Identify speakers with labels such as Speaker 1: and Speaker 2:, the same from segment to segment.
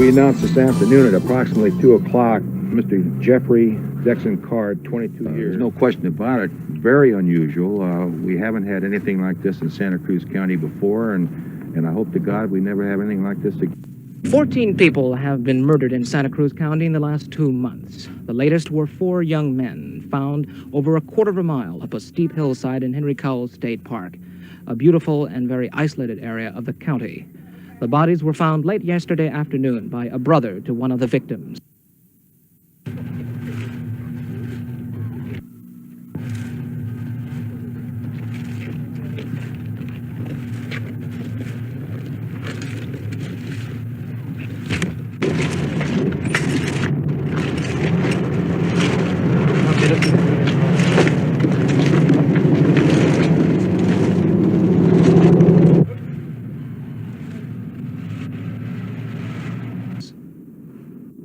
Speaker 1: We announced this afternoon at approximately 2 o'clock, Mr. Jeffrey Dexon Card, 22 years. There's no question about it. Very unusual. We haven't had anything like this in Santa Cruz County before, and I hope to God we never have anything like this again.
Speaker 2: 14 people have been murdered in Santa Cruz County in the last 2 months. The latest were 4 young men found over a quarter of a mile up a steep hillside in Henry Cowell State Park, a beautiful and very isolated area of the county. The bodies were found late yesterday afternoon by a brother to one of the victims.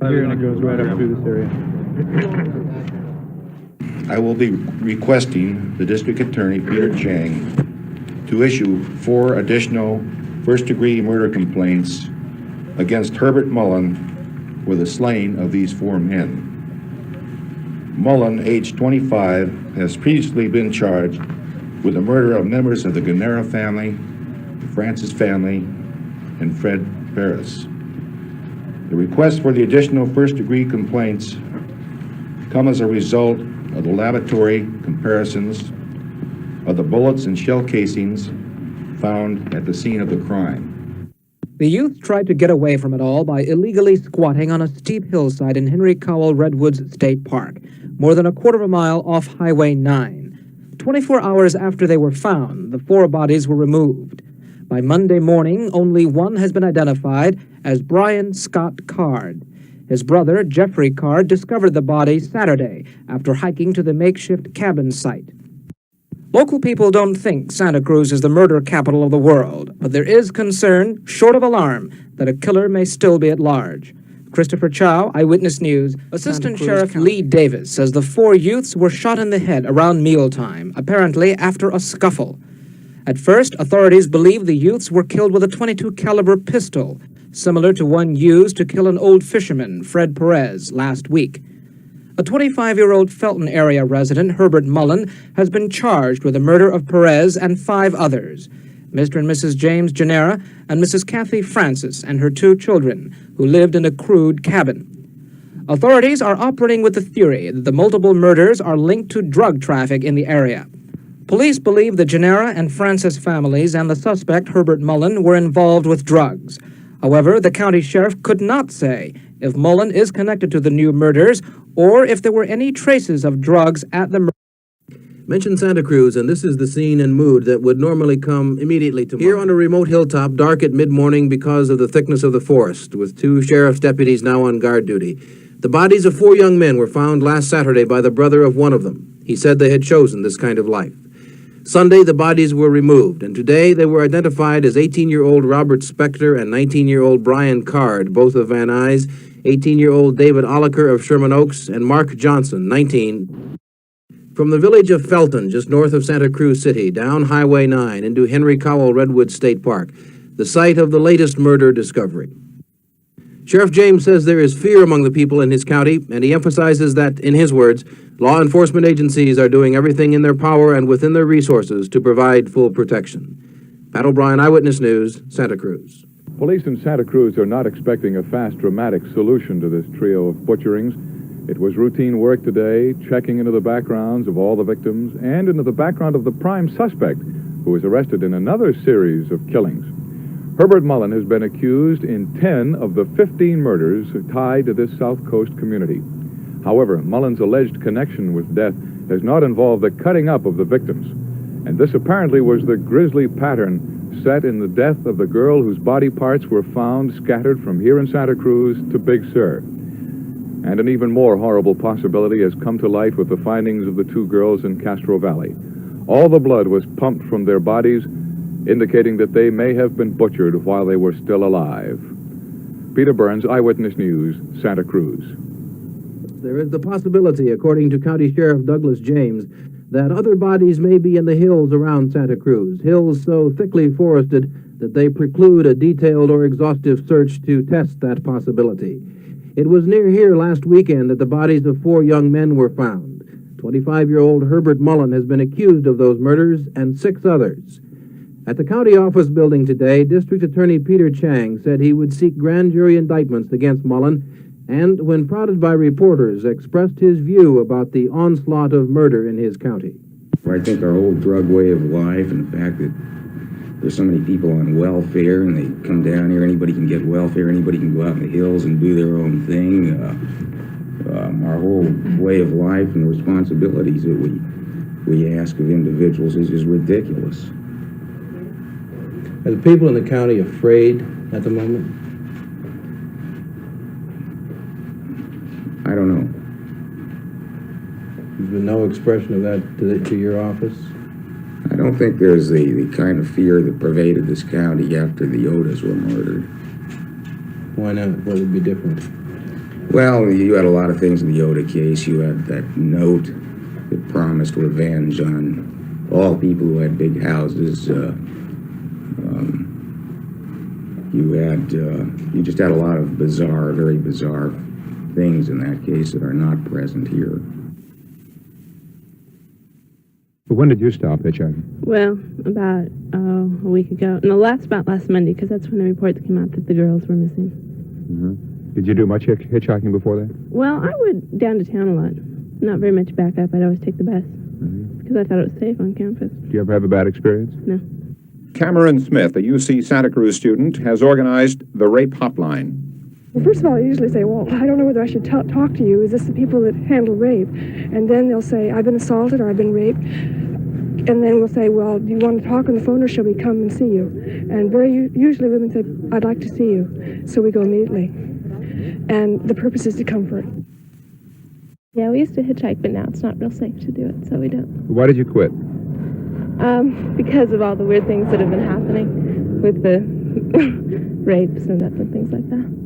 Speaker 1: Here, and it goes right up through this area.
Speaker 3: I will be requesting the District Attorney, Peter Chang, to issue 4 additional first-degree murder complaints against Herbert Mullen for the slaying of these 4 men. Mullen, age 25, has previously been charged with the murder of members of the Guanera family, the Francis family, and Fred Paris. The request for the additional first-degree complaints come as a result of the laboratory comparisons of the bullets and shell casings found at the scene of the crime.
Speaker 2: The youth tried to get away from it all by illegally squatting on a steep hillside in Henry Cowell Redwoods State Park, more than a quarter of a mile off Highway 9. 24 hours after they were found, the 4 bodies were removed. By Monday morning, only one has been identified as Brian Scott Card. His brother, Jeffrey Card, discovered the body Saturday after hiking to the makeshift cabin site. Local people don't think Santa Cruz is the murder capital of the world, but there is concern, short of alarm, that a killer may still be at large. Christopher Chow, Eyewitness News. Assistant Sheriff Lee Davis says the 4 youths were shot in the head around mealtime, apparently after a scuffle. At first, authorities believe the youths were killed with a .22 caliber pistol, similar to one used to kill an old fisherman, Fred Perez, last week. A 25-year-old Felton area resident, Herbert Mullen, has been charged with the murder of Perez and 5 others, Mr. and Mrs. James Genera and Mrs. Kathy Francis and her 2 children, who lived in a crude cabin. Authorities are operating with the theory that the multiple murders are linked to drug traffic in the area. Police believe the Genera and Francis families and the suspect, Herbert Mullen, were involved with drugs. However, the county sheriff could not say if Mullen is connected to the new murders or if there were any traces of drugs at the murder.
Speaker 4: Mention Santa Cruz, and this is the scene and mood that would normally come immediately to mind. Here on a remote hilltop, dark at mid-morning because of the thickness of the forest, with 2 sheriff's deputies now on guard duty. The bodies of 4 young men were found last Saturday by the brother of one of them. He said they had chosen this kind of life. Sunday, the bodies were removed, and today they were identified as 18-year-old Robert Spector and 19-year-old Brian Card, both of Van Nuys, 18-year-old David Oliker of Sherman Oaks, and Mark Johnson, 19. From the village of Felton, just north of Santa Cruz City, down Highway 9 into Henry Cowell Redwood State Park, the site of the latest murder discovery. Sheriff James says there is fear among the people in his county, and he emphasizes that, in his words, law enforcement agencies are doing everything in their power and within their resources to provide full protection. Pat O'Brien, Eyewitness News, Santa Cruz.
Speaker 1: Police in Santa Cruz are not expecting a fast, dramatic solution to this trio of butcherings. It was routine work today, checking into the backgrounds of all the victims and into the background of the prime suspect, who was arrested in another series of killings. Herbert Mullen has been accused in 10 of the 15 murders tied to this South Coast community. However, Mullen's alleged connection with death has not involved the cutting up of the victims. And this apparently was the grisly pattern set in the death of the girl whose body parts were found scattered from here in Santa Cruz to Big Sur. And an even more horrible possibility has come to light with the findings of the 2 girls in Castro Valley. All the blood was pumped from their bodies, indicating that they may have been butchered while they were still alive. Peter Burns, Eyewitness News, Santa Cruz.
Speaker 4: There is the possibility, according to County Sheriff Douglas James, that other bodies may be in the hills around Santa Cruz, hills so thickly forested that they preclude a detailed or exhaustive search to test that possibility. It was near here last weekend that the bodies of 4 young men were found. 25-year-old Herbert Mullen has been accused of those murders and 6 others. At the county office building today, District Attorney Peter Chang said he would seek grand jury indictments against Mullen and, when prodded by reporters, expressed his view about the onslaught of murder in his county.
Speaker 5: I think our whole drug way of life and the fact that there's so many people on welfare and they come down here, anybody can get welfare, anybody can go out in the hills and do their own thing. Our whole way of life and the responsibilities that we ask of individuals is ridiculous.
Speaker 4: Are the people in the county afraid at the moment?
Speaker 5: I don't know.
Speaker 4: There's been no expression of that to your office?
Speaker 5: I don't think there's the kind of fear that pervaded this county after the Odas were murdered.
Speaker 4: Why not? What would be different?
Speaker 5: Well, you had a lot of things in the Oda case. You had that note that promised revenge on all people who had big houses. You just had a lot of very bizarre things in that case that are not present here.
Speaker 1: But when did you stop hitchhiking?
Speaker 6: Well, about a week ago. No, about last Monday, because that's when the reports came out that the girls were missing.
Speaker 1: Mm-hmm. Did you do much hitchhiking before that?
Speaker 6: Well, I went down to town a lot. Not very much back up. I'd always take the bus because I thought it was safe on campus.
Speaker 1: Do you ever have a bad experience?
Speaker 6: No.
Speaker 7: Cameron Smith, a UC Santa Cruz student, has organized the Rape Hotline.
Speaker 8: Well, first of all, I usually say, well, I don't know whether I should talk to you. Is this the people that handle rape? And then they'll say, I've been assaulted or I've been raped. And then we'll say, well, do you want to talk on the phone or shall we come and see you? And usually women say, I'd like to see you. So we go immediately. And the purpose is to comfort.
Speaker 6: Yeah, we used to hitchhike, but now it's not real safe to do it, so we don't.
Speaker 1: Why did you quit?
Speaker 6: Because of all the weird things that have been happening with the rapes and things like that.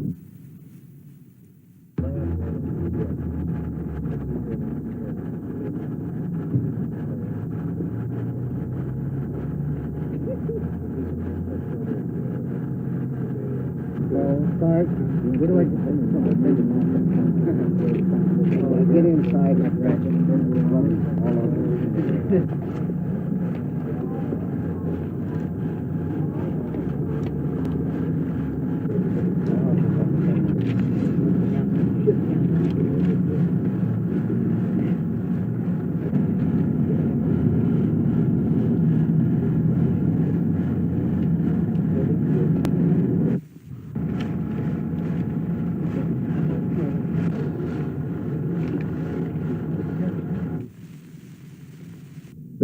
Speaker 9: Get inside like ratchet and then we'll run all over.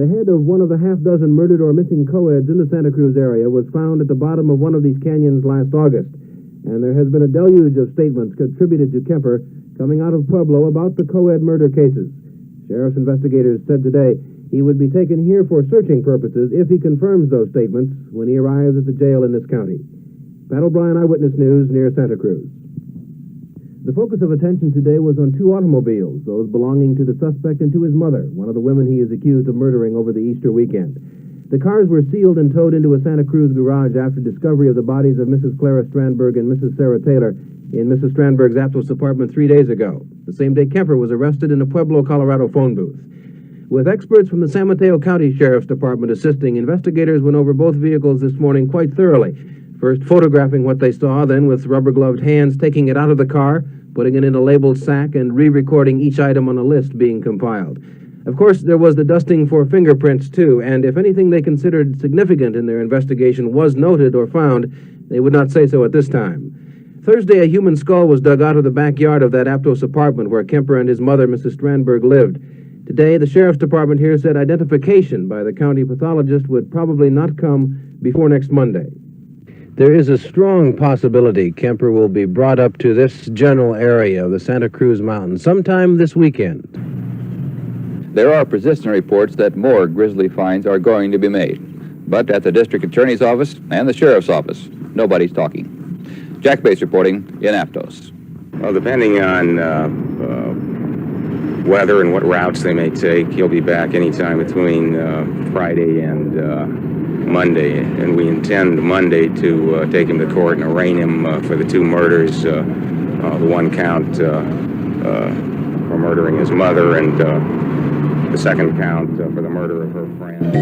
Speaker 4: The head of one of the half-dozen murdered or missing co-eds in the Santa Cruz area was found at the bottom of one of these canyons last August, and there has been a deluge of statements contributed to Kemper coming out of Pueblo about the co-ed murder cases. Sheriff's investigators said today he would be taken here for searching purposes if he confirms those statements when he arrives at the jail in this county. Pat O'Brien, Eyewitness News, near Santa Cruz. The focus of attention today was on 2 automobiles, those belonging to the suspect and to his mother, one of the women he is accused of murdering over the Easter weekend. The cars were sealed and towed into a Santa Cruz garage after discovery of the bodies of Mrs. Clara Strandberg and Mrs. Sarah Taylor in Mrs. Strandberg's Aptos apartment 3 days ago. The same day Kemper was arrested in a Pueblo, Colorado phone booth. With experts from the San Mateo County Sheriff's Department assisting, investigators went over both vehicles this morning quite thoroughly. First photographing what they saw, then with rubber-gloved hands taking it out of the car, putting it in a labeled sack, and re-recording each item on a list being compiled. Of course, there was the dusting for fingerprints, too, and if anything they considered significant in their investigation was noted or found, they would not say so at this time. Thursday, a human skull was dug out of the backyard of that Aptos apartment where Kemper and his mother, Mrs. Strandberg, lived. Today, the Sheriff's Department here said identification by the county pathologist would probably not come before next Monday. There is a strong possibility Kemper will be brought up to this general area of the Santa Cruz Mountains sometime this weekend.
Speaker 10: There are persistent reports that more grisly finds are going to be made. But at the district attorney's office and the sheriff's office, nobody's talking. Jack Bates reporting in Aptos.
Speaker 11: Well, depending on
Speaker 5: weather and what routes they may take. He'll be back anytime between Friday and Monday, and we intend Monday to take him to court and arraign him for the two murders, the one count for murdering his mother, and the second count for the murder of her friend.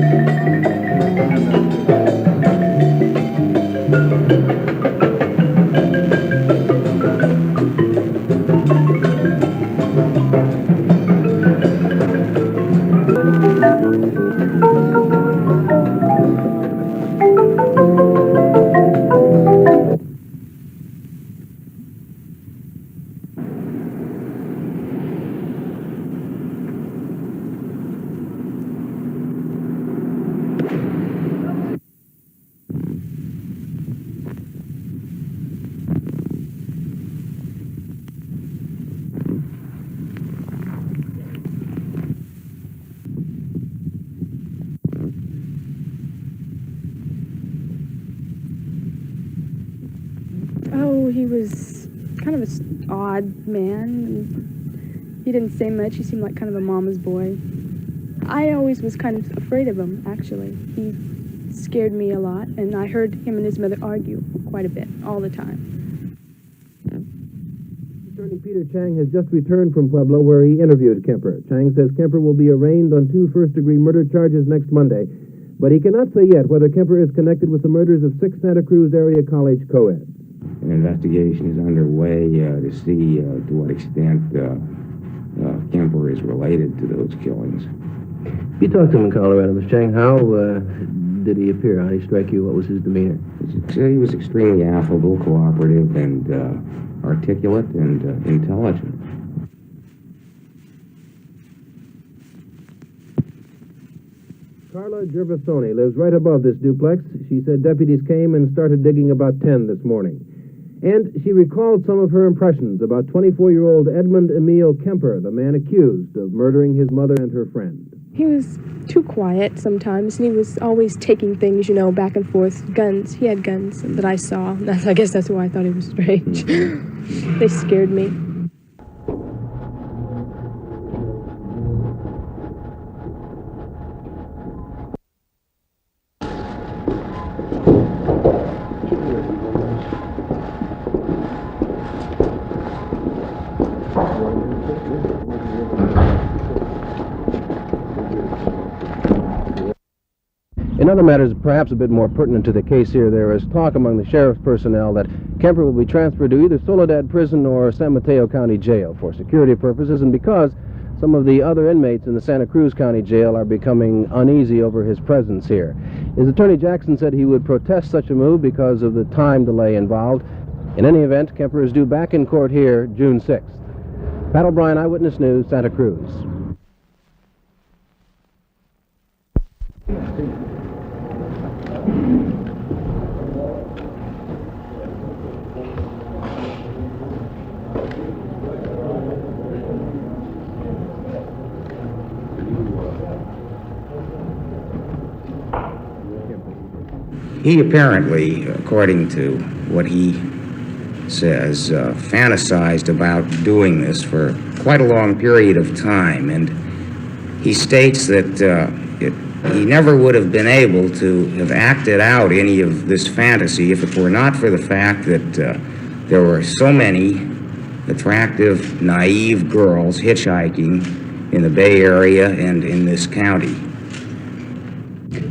Speaker 6: Oh, he was kind of an odd man. He didn't say much. He seemed like kind of a mama's boy. I always was kind of afraid of him, actually. He scared me a lot, and I heard him and his mother argue quite a bit, all the time.
Speaker 4: Attorney Peter Chang has just returned from Pueblo, where he interviewed Kemper. Chang says Kemper will be arraigned on 2 first-degree murder charges next Monday, but he cannot say yet whether Kemper is connected with the murders of 6 Santa Cruz area college co-eds.
Speaker 5: An investigation is underway to see to what extent Kemper is related to those killings.
Speaker 4: You talked to him in Colorado, Mr. Chang. How did he appear? How did he strike you? What was his demeanor?
Speaker 5: He was extremely affable, cooperative, and articulate and intelligent.
Speaker 4: Carla Gervasoni lives right above this duplex. She said deputies came and started digging about 10 this morning. And she recalled some of her impressions about 24-year-old Edmund Emil Kemper, the man accused of murdering his mother and her friend.
Speaker 6: He was too quiet sometimes, and he was always taking things, back and forth. Guns. He had guns that I saw. I guess that's why I thought he was strange. They scared me.
Speaker 4: In other matters, perhaps a bit more pertinent to the case here, there is talk among the sheriff's personnel that Kemper will be transferred to either Soledad Prison or San Mateo County Jail for security purposes, and because some of the other inmates in the Santa Cruz County Jail are becoming uneasy over his presence here. His attorney Jackson said he would protest such a move because of the time delay involved. In any event, Kemper is due back in court here June 6th. Pat O'Brien, Eyewitness News, Santa Cruz.
Speaker 5: He apparently, according to what he says, fantasized about doing this for quite a long period of time, and he states that he never would have been able to have acted out any of this fantasy if it were not for the fact that there were so many attractive, naive girls hitchhiking in the Bay Area and in this county.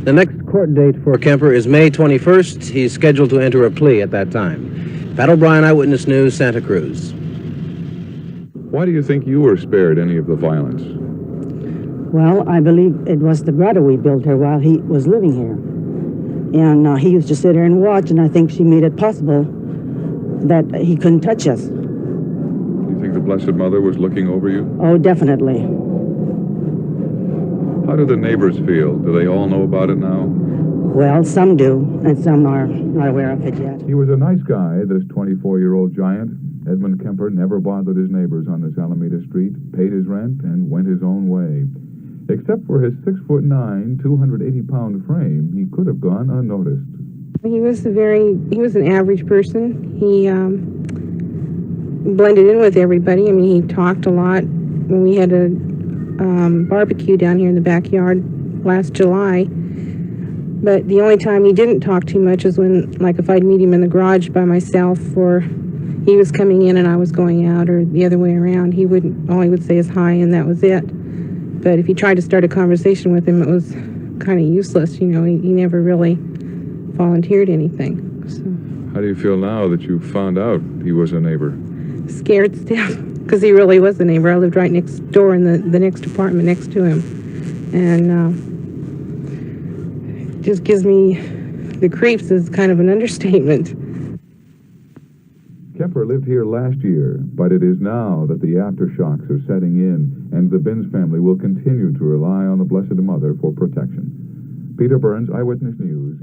Speaker 4: The next court date for Kemper is May 21st. He's scheduled to enter a plea at that time. Pat O'Brien, Eyewitness News, Santa Cruz.
Speaker 1: Why do you think you were spared any of the violence?
Speaker 9: Well, I believe it was the grotto we built here while he was living here. And he used to sit here and watch, and I think she made it possible that he couldn't touch us.
Speaker 1: You think the Blessed Mother was looking over you?
Speaker 9: Oh, definitely.
Speaker 1: How do the neighbors feel? Do they all know about it now?
Speaker 9: Well, some do, and some are not aware of it yet.
Speaker 1: He was a nice guy, this 24-year-old giant. Edmund Kemper never bothered his neighbors on this Alameda Street, paid his rent, and went his own way. Except for his 6'9", 280-pound frame, he could have gone unnoticed.
Speaker 6: He was an average person. He blended in with everybody. I mean, he talked a lot.
Speaker 11: when we had a barbecue down here in the backyard last July. But the only time he didn't talk too much is when, like, if I'd meet him in the garage by myself, or he was coming in and I was going out, or the other way around. All he would say is hi, and that was it. But if you tried to start a conversation with him, it was kind of useless. You know, he never really volunteered anything. So.
Speaker 1: How do you feel now that you found out he was a neighbor?
Speaker 11: Scared still, because he really was a neighbor. I lived right next door in the next apartment next to him. And just gives me the creeps is kind of an understatement.
Speaker 1: Kemper lived here last year, but it is now that the aftershocks are setting in, and the Binns family will continue to rely on the Blessed Mother for protection. Peter Burns, Eyewitness News.